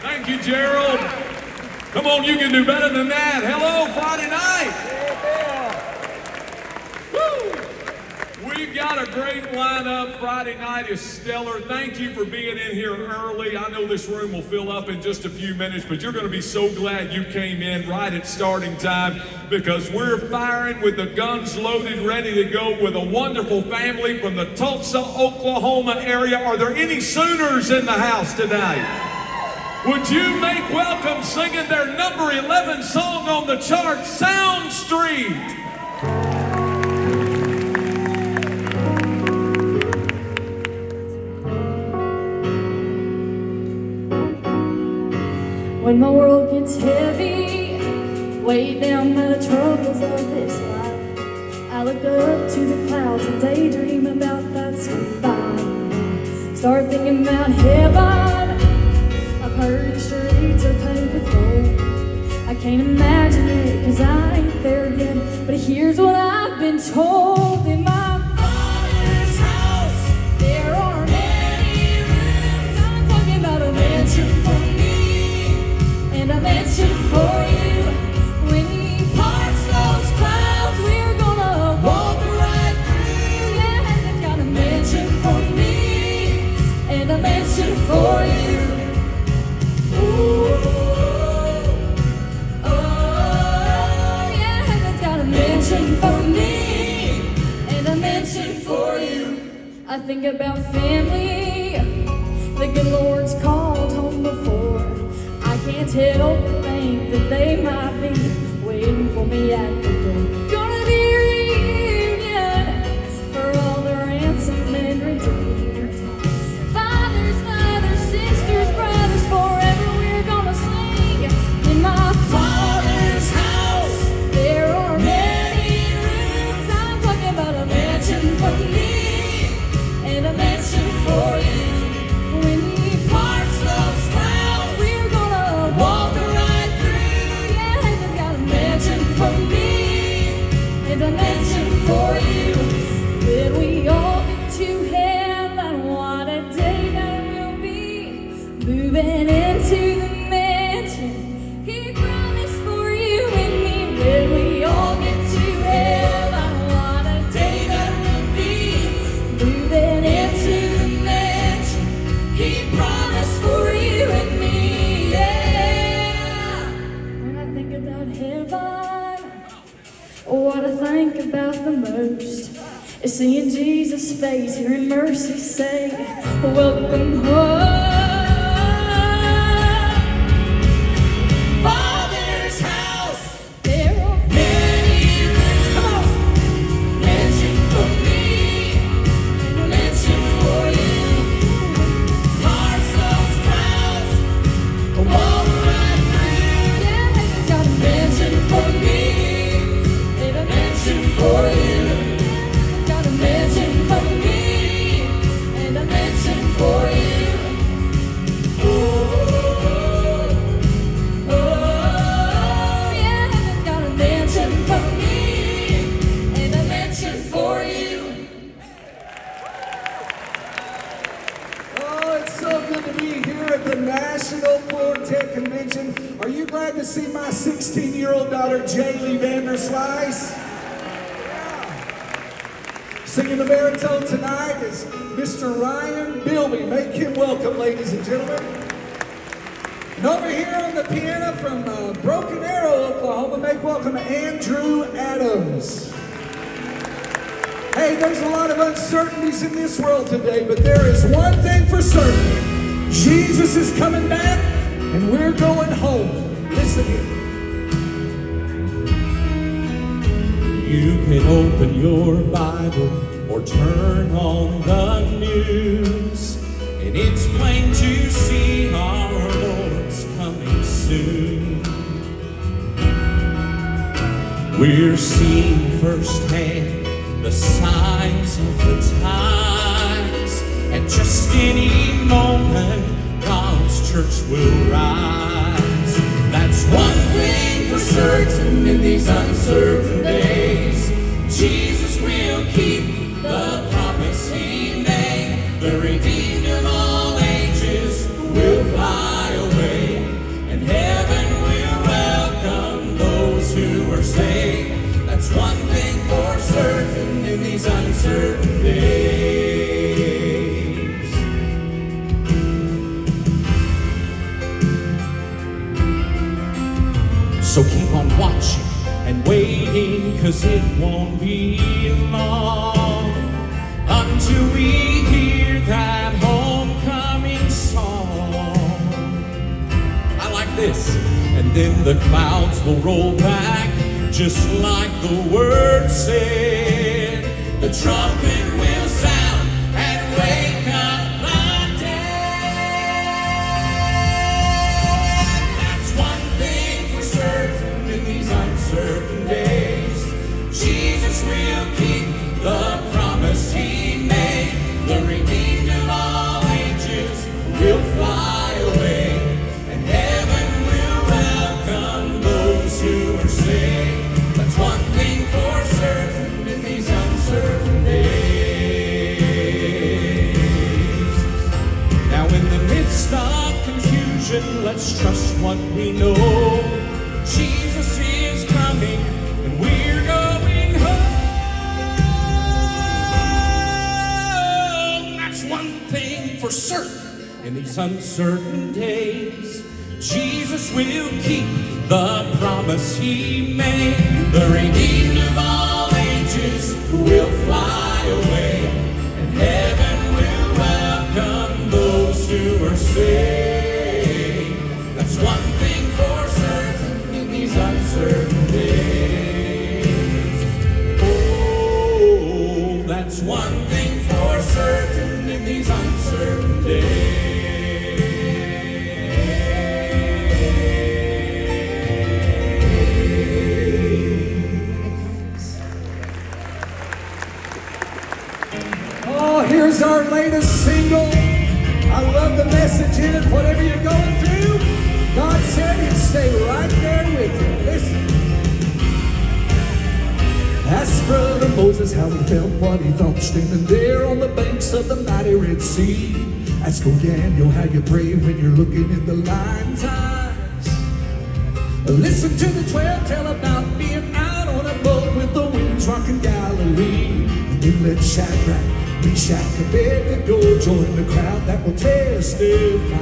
Thank you, Gerald. Come on, you can do better than that. Hello, Friday night. We've got a great lineup. Friday night is stellar. Thank you for being in here early. I know this room will fill up in just a few minutes, but you're going to be so glad you came in right at starting time because we're firing with the guns loaded, ready to go with a wonderful family from the Tulsa, Oklahoma area. Are there any Sooners in the house tonight? Would you make welcome singing their number 11 song on the chart, Sound Street? When my world gets heavy, weighed down by the troubles of this life, I look up to the clouds and daydream about that sweet by. Start thinking about heaven. I've heard the streets are paved with gold. I can't imagine it 'cause I ain't there yet. But here's what I've been told. In my Father's house, there are many rooms. I'm talking about a mansion for me and a mansion for you. When he parts those clouds, we're gonna walk right through. Yeah, it's got a mansion for me and a mansion for you. For me and a mansion for you. I think about family the good Lord's called home before. I can't help but think that they might be waiting for me at the door. Gonna be a reunion for all the ransomed and redeemed. Fathers, mothers, sisters, brothers, forever we're gonna sing. In my Father's house there are many rooms. I'm talking about a mansion for me and a mansion for you. When he parts those clouds, we're gonna walk right through. Yeah, heaven's got a mansion for me and a mansion for you. When we all get to heaven, what a day that will be. Moving into the mansion he promised for you and me. When we all get to heaven, what a day that will be. Moving into the mansion he promised for you and me. Yeah. When I think about heaven, what I think about the most is seeing Jesus' face, hearing mercy say, welcome home. Father's house, there are many rooms. Come on. Mansion for me and a mansion for you. Parts those clouds, walk right through. Yeah, heaven's got a mansion for me and a mansion for you. It's got a mansion for me and a mansion for you. Yeah, heaven's got a mansion for me and a mansion for you. Oh, it's so good to be here at the National Quartet Convention. Are you glad to see my 16-year-old daughter, Jaylee Vanderslice? Yeah. Singing the baritone tonight is Mr. Ryan Bilby. Make him welcome, ladies and gentlemen. And over here on the piano from Broken Arrow, Oklahoma, make welcome Andrew Adams. Hey, there's a lot of uncertainties in this world today, but there is one thing for certain. Jesus is coming back, and we're going home. Listen here. You can open your Bible or turn on the news, and it's plain to see our Lord's coming soon. We're seeing firsthand the signs of the times, and just any moment God's church will rise. That's one thing for certain in these uncertain days. Jesus will keep the promise he made. The redeemed of all ages will fly away. So keep on watching and waiting, 'cause it won't be long until we hear that homecoming song. I like this. And then the clouds will roll back, just like the word said. The trumpet will sound and wake up the dead. That's one thing for certain in these uncertain days. Jesus will keep the promise he made. The redeemed of all ages will fly away, and heaven will welcome those who are saved. That's one thing for certain in these uncertain days. Now in the midst of confusion, let's trust what we know. Jesus is coming and we're going home. That's one thing for certain in these uncertain days. Jesus will keep the promise he made. The redeemed of all ages will fly away, and heaven will welcome those who are saved. That's one thing for certain in these uncertain days. Oh, that's one thing for certain in these uncertain days. Here's our latest single. I love the message in it. Whatever you're going through, God said he'd stay right there with you. Listen. Ask Brother Moses how he felt, what he thought, standing there on the banks of the mighty Red Sea. Ask Daniel how you pray when you're looking in the lion's eyes. Listen to the 12 tell about being out on a boat with the winds rocking Galilee. And then let Shadrach, Meshach, and Abednego join the crowd that will testify.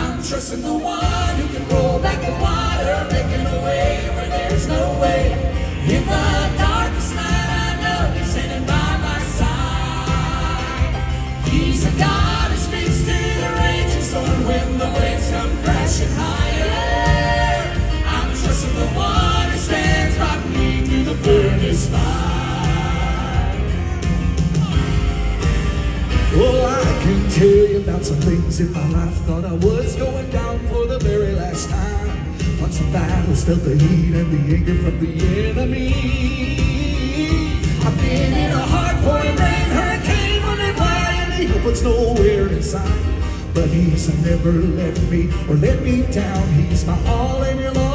I'm trusting the one who can roll back the water, making a way where there's no way. In the darkest night, I know he's standing by my side. He's a God who speaks to the raging storm when the waves come crashing higher. I'm trusting the one who stands by me through the furnace fire. Oh, I can tell you about some things in my life. Thought I was going down for the very last time. Fought some battles, felt the heat and the anger from the enemy. I've been in a hard pouring rain, hurricane, wondering why any hope was nowhere in sight. But he's never left me or let me down. He's my all in your life.